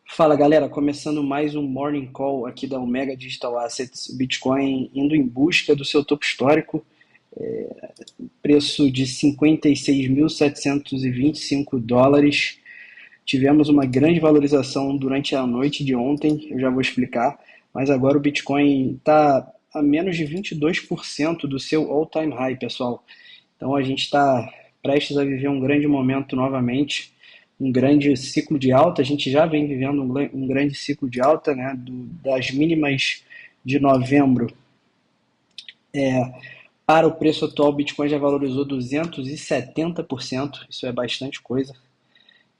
Fala galera, começando mais um Morning Call aqui da Omega Digital Assets, o Bitcoin indo em busca do seu topo histórico, preço de 56.725 dólares. Tivemos uma grande valorização durante a noite de ontem, eu já vou explicar, mas agora o Bitcoin está a menos de 22% do seu all-time high, pessoal. Então a gente está prestes a viver um grande momento novamente, um grande ciclo de alta. A gente já vem vivendo um grande ciclo de alta, né, das mínimas de novembro. Para o preço atual, o Bitcoin já valorizou 270%, isso é bastante coisa.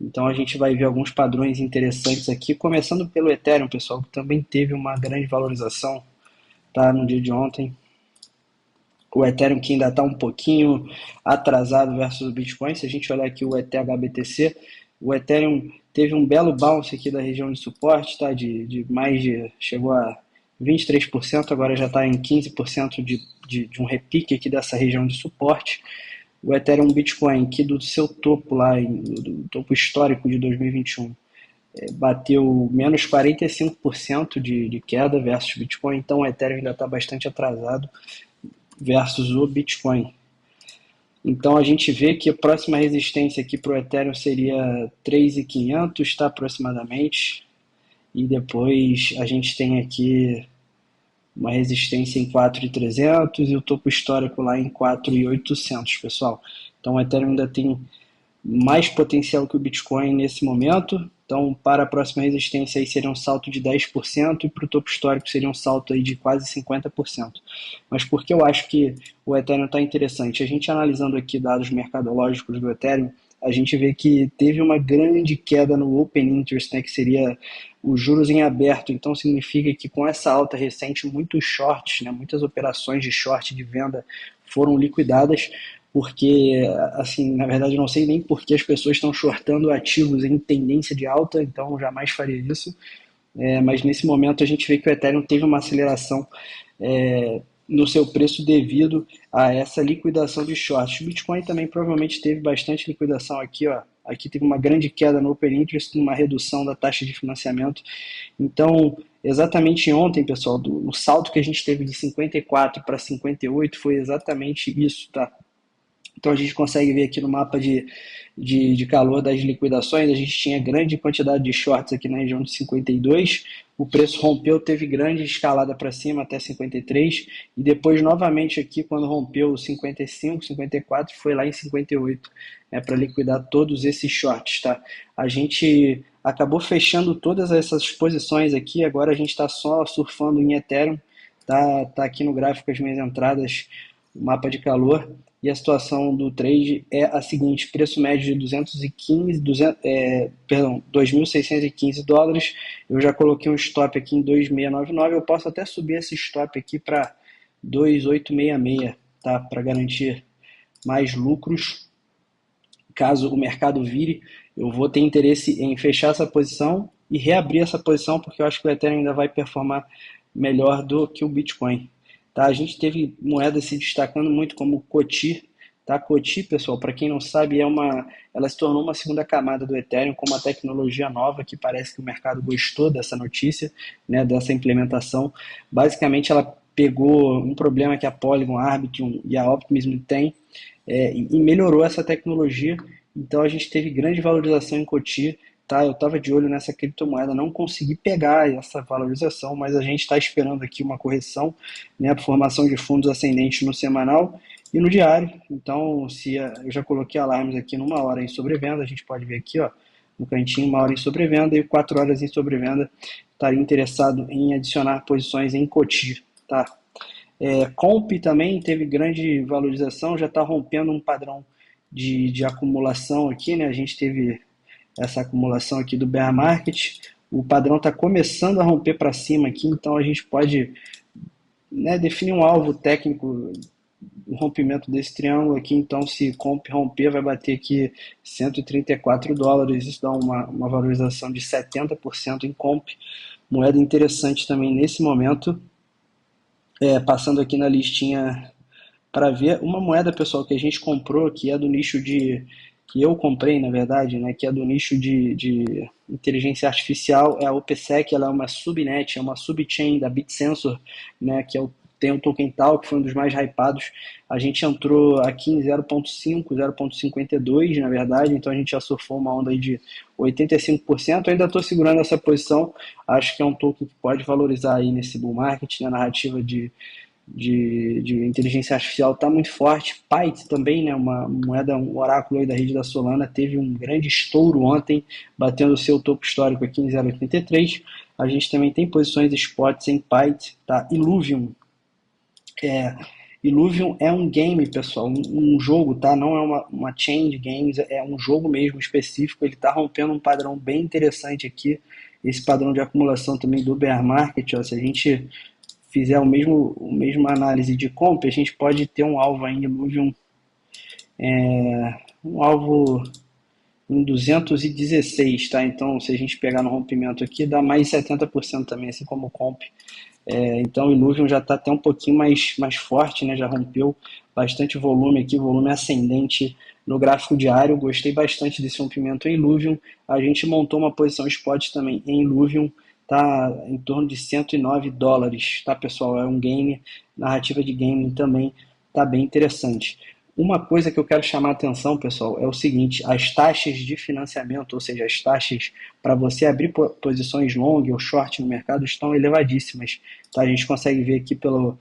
Então a gente vai ver alguns padrões interessantes aqui, começando pelo Ethereum, pessoal, que também teve uma grande valorização, tá, no dia de ontem. O Ethereum que ainda está um pouquinho atrasado versus o Bitcoin. Se a gente olhar aqui o ETH-BTC, o Ethereum teve um belo bounce aqui da região de suporte, tá? Chegou a 23%, agora já está em 15% de um repique aqui dessa região de suporte. O Ethereum Bitcoin, que do seu topo lá, do topo histórico de 2021, bateu menos 45% de queda versus Bitcoin, então o Ethereum ainda está bastante atrasado versus o Bitcoin. Então a gente vê que a próxima resistência aqui para o Ethereum seria 3.500, tá, aproximadamente, e depois a gente tem aqui uma resistência em 4.300 e o topo histórico lá em 4.800, pessoal. Então o Ethereum ainda tem mais potencial que o Bitcoin nesse momento. Então, para a próxima resistência aí seria um salto de 10% e para o topo histórico seria um salto aí de quase 50%. Mas por que eu acho que o Ethereum está interessante? A gente analisando aqui dados mercadológicos do Ethereum, a gente vê que teve uma grande queda no Open Interest, né, que seria os juros em aberto. Então significa que com essa alta recente, muitos shorts, né, muitas operações de short de venda foram liquidadas, porque, assim, na verdade eu não sei nem por que as pessoas estão shortando ativos em tendência de alta, então jamais faria isso. Mas nesse momento a gente vê que o Ethereum teve uma aceleração no seu preço devido a essa liquidação de shorts. O Bitcoin também provavelmente teve bastante liquidação aqui, ó. Aqui teve uma grande queda no Open Interest, uma redução da taxa de financiamento. Então, exatamente ontem, pessoal, o salto que a gente teve de 54 para 58 foi exatamente isso, tá? Então a gente consegue ver aqui no mapa de calor das liquidações, a gente tinha grande quantidade de shorts aqui na região de 52, o preço rompeu, teve grande escalada para cima até 53, e depois novamente aqui quando rompeu 55, 54, foi lá em 58, para liquidar todos esses shorts, tá? A gente acabou fechando todas essas posições aqui, agora a gente está só surfando em Ethereum, tá aqui no gráfico as minhas entradas, o mapa de calor. E a situação do trade é a seguinte: preço médio de 2.615 dólares. Eu já coloquei um stop aqui em 2.699. Eu posso até subir esse stop aqui para 2.866, tá? Para garantir mais lucros. Caso o mercado vire, eu vou ter interesse em fechar essa posição e reabrir essa posição, porque eu acho que o Ethereum ainda vai performar melhor do que o Bitcoin. Tá? A gente teve moedas se destacando muito como Coti. Tá? Coti, pessoal, para quem não sabe, ela se tornou uma segunda camada do Ethereum com uma tecnologia nova que parece que o mercado gostou dessa notícia, né, dessa implementação. Basicamente, ela pegou um problema que a Polygon, a Arbitrum e a Optimism têm e melhorou essa tecnologia. Então, a gente teve grande valorização em Coti. Tá, eu estava de olho nessa criptomoeda, não consegui pegar essa valorização, mas a gente está esperando aqui uma correção, né, a formação de fundos ascendentes no semanal e no diário. Então, eu já coloquei alarmes aqui numa hora em sobrevenda, a gente pode ver aqui, ó, no cantinho, uma hora em sobrevenda e 4 horas em sobrevenda. Estaria interessado em adicionar posições em Coti, tá? Comp também teve grande valorização, já está rompendo um padrão de acumulação aqui, né? A gente teve essa acumulação aqui do bear market, o padrão está começando a romper para cima aqui, então a gente pode, né, definir um alvo técnico, um rompimento desse triângulo aqui. Então se comp romper vai bater aqui 134 dólares, isso dá uma valorização de 70% em comp, moeda interessante também nesse momento. Passando aqui na listinha para ver uma moeda, pessoal, que a gente comprou, que é do nicho de que eu comprei, na verdade, né, que é do nicho de inteligência artificial, é a OPSEC. Ela é uma subnet, é uma subchain da BitSensor, né, tem o Token Tal, que foi um dos mais hypados. A gente entrou aqui em 0.5, 0.52, na verdade, então a gente já surfou uma onda aí de 85%. Eu ainda estou segurando essa posição, acho que é um token que pode valorizar aí nesse bull market, né, a narrativa de inteligência artificial está muito forte. Python também, né, uma moeda, um oráculo aí da rede da Solana, teve um grande estouro ontem, batendo o seu topo histórico aqui em 0,83. A gente também tem posições spots em Python, tá? É, Illuvium é um game, pessoal, um jogo, tá? Não é uma chain de games, é um jogo mesmo específico. Ele está rompendo um padrão bem interessante aqui, esse padrão de acumulação também do bear market. Ó, se a gente fizer a mesma análise de compra, a gente pode ter um alvo aí em Illuvium, um alvo em 216, tá? Então, se a gente pegar no rompimento aqui, dá mais 70% também, assim como o comp. Então o Illuvium já está até um pouquinho mais forte, né? Já rompeu bastante volume aqui, volume ascendente no gráfico diário. Gostei bastante desse rompimento em Illuvium. A gente montou uma posição spot também em Illuvium, tá em torno de US$ 109, tá, pessoal? É um game, narrativa de gaming também, tá bem interessante. Uma coisa que eu quero chamar a atenção, pessoal, é o seguinte: as taxas de financiamento, ou seja, as taxas para você abrir posições long ou short no mercado, estão elevadíssimas. Tá? A gente consegue ver aqui pelo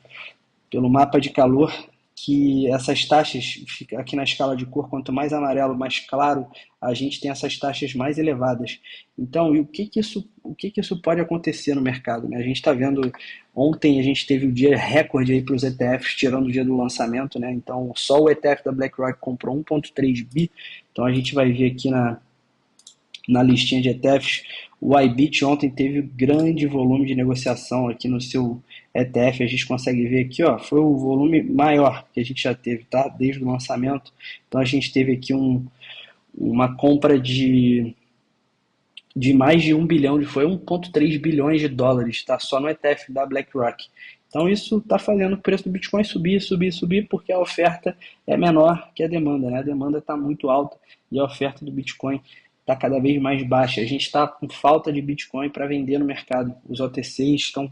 mapa de calor que essas taxas, aqui na escala de cor, quanto mais amarelo, mais claro, a gente tem essas taxas mais elevadas. Então, e o que que isso pode acontecer no mercado? Né? A gente está vendo, ontem a gente teve o dia recorde para os ETFs, tirando o dia do lançamento, né? Então, só o ETF da BlackRock comprou 1,3 bi. Então, a gente vai ver aqui na listinha de ETFs, o IBIT ontem teve grande volume de negociação aqui no seu ETF. A gente consegue ver aqui, ó, foi o volume maior que a gente já teve, tá? Desde o lançamento. Então a gente teve aqui uma compra de mais de 1 bilhão, foi 1,3 bilhões de dólares, tá? Só no ETF da BlackRock. Então isso está fazendo o preço do Bitcoin subir, subir, subir, porque a oferta é menor que a demanda, né? A demanda está muito alta e a oferta do Bitcoin está cada vez mais baixa. A gente está com falta de Bitcoin para vender no mercado. Os OTCs estão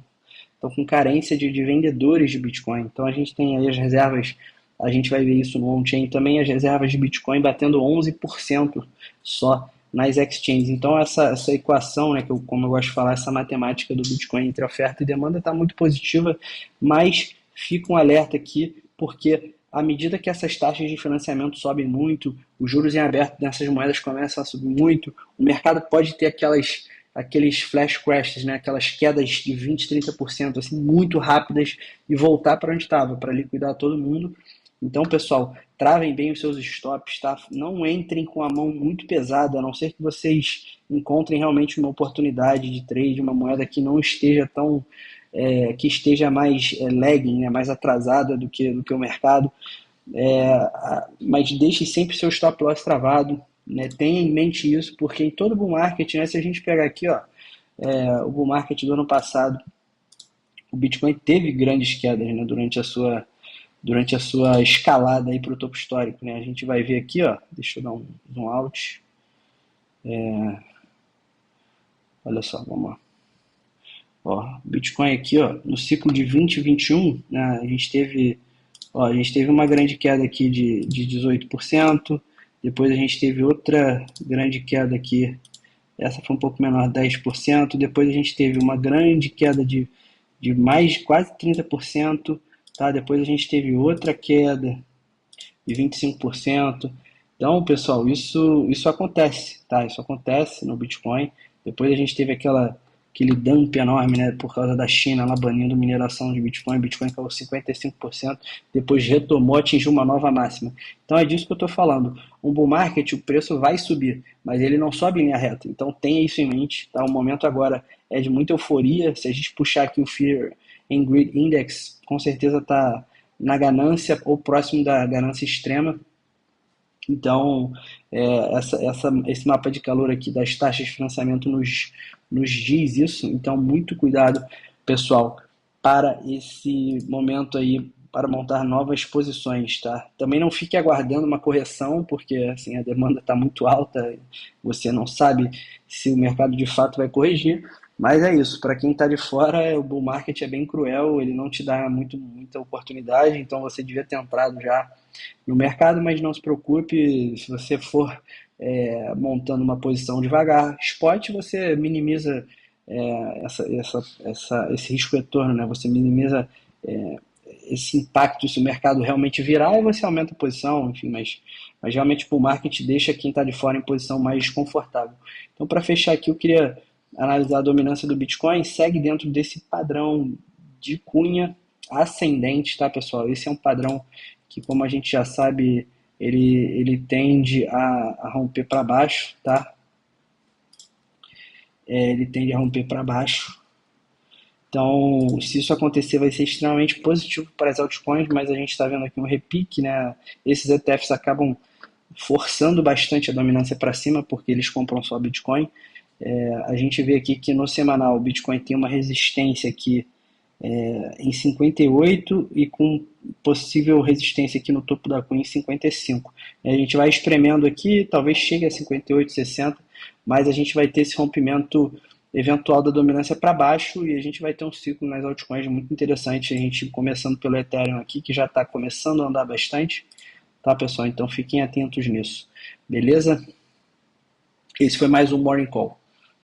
com carência de vendedores de Bitcoin. Então a gente tem aí as reservas, a gente vai ver isso no on-chain também, as reservas de Bitcoin batendo 11% só nas exchanges. Então essa equação, né, como eu gosto de falar, essa matemática do Bitcoin entre oferta e demanda está muito positiva, mas fica um alerta aqui, porque à medida que essas taxas de financiamento sobem muito, os juros em aberto nessas moedas começam a subir muito, o mercado pode ter aqueles flash crashes, né? Aquelas quedas de 20, 30%, assim, muito rápidas, e voltar para onde estava, para liquidar todo mundo. Então, pessoal, travem bem os seus stops, tá? Não entrem com a mão muito pesada, a não ser que vocês encontrem realmente uma oportunidade de trade, uma moeda que não esteja que esteja mais lagging, né? Mais atrasada do que o mercado. Mas deixe sempre seu stop loss travado, né? Tenha em mente isso, porque em todo bull market, né, se a gente pegar aqui, ó, o bull market do ano passado, o Bitcoin teve grandes quedas, né, durante a sua escalada aí para o topo histórico, né? A gente vai ver aqui, ó, deixa eu dar um zoom out, olha só, vamos lá. Ó, Bitcoin aqui, ó, no ciclo de 2021, né, a gente teve uma grande queda aqui de 18%, depois a gente teve outra grande queda aqui, essa foi um pouco menor, 10%, depois a gente teve uma grande queda de mais quase 30%, tá? Depois a gente teve outra queda de 25%. Então, pessoal, isso acontece, tá? Isso acontece no Bitcoin. Depois a gente teve aquele dump enorme, né, por causa da China lá banindo mineração de Bitcoin. Bitcoin caiu 55%, depois retomou, atingiu uma nova máxima. Então é disso que eu estou falando. Um bull market, o preço vai subir, mas ele não sobe em linha reta. Então tenha isso em mente, tá? O momento agora é de muita euforia. Se a gente puxar aqui o Fear and Greed Index, com certeza está na ganância ou próximo da ganância extrema. Então, esse mapa de calor aqui das taxas de financiamento nos diz isso. Então, muito cuidado, pessoal, para esse momento aí para montar novas posições, tá? Também não fique aguardando uma correção, porque assim, a demanda está muito alta, você não sabe se o mercado de fato vai corrigir, mas é isso, para quem está de fora, o bull market é bem cruel, ele não te dá muita oportunidade, então você devia ter entrado já no mercado, mas não se preocupe, se você for montando uma posição devagar, spot você minimiza esse risco retorno, né? Você minimiza é, esse impacto se o mercado realmente virar e você aumenta a posição, enfim, mas realmente o market deixa quem está de fora em posição mais desconfortável. Então, para fechar aqui, eu queria analisar a dominância do Bitcoin, segue dentro desse padrão de cunha ascendente, tá, pessoal? Esse é um padrão que, como a gente já sabe, ele tende a romper para baixo, tá? Ele tende a romper para baixo. Então, se isso acontecer, vai ser extremamente positivo para as altcoins, mas a gente está vendo aqui um repique, né? Esses ETFs acabam forçando bastante a dominância para cima, porque eles compram só Bitcoin. A gente vê aqui que no semanal o Bitcoin tem uma resistência aqui em 58 e com possível resistência aqui no topo da cunha em 55. A gente vai espremendo aqui, talvez chegue a 58, 60, mas a gente vai ter esse rompimento eventual da dominância para baixo e a gente vai ter um ciclo nas altcoins muito interessante. A gente começando pelo Ethereum aqui, que já está começando a andar bastante, tá, pessoal? Então fiquem atentos nisso. Beleza? Esse foi mais um Morning Call.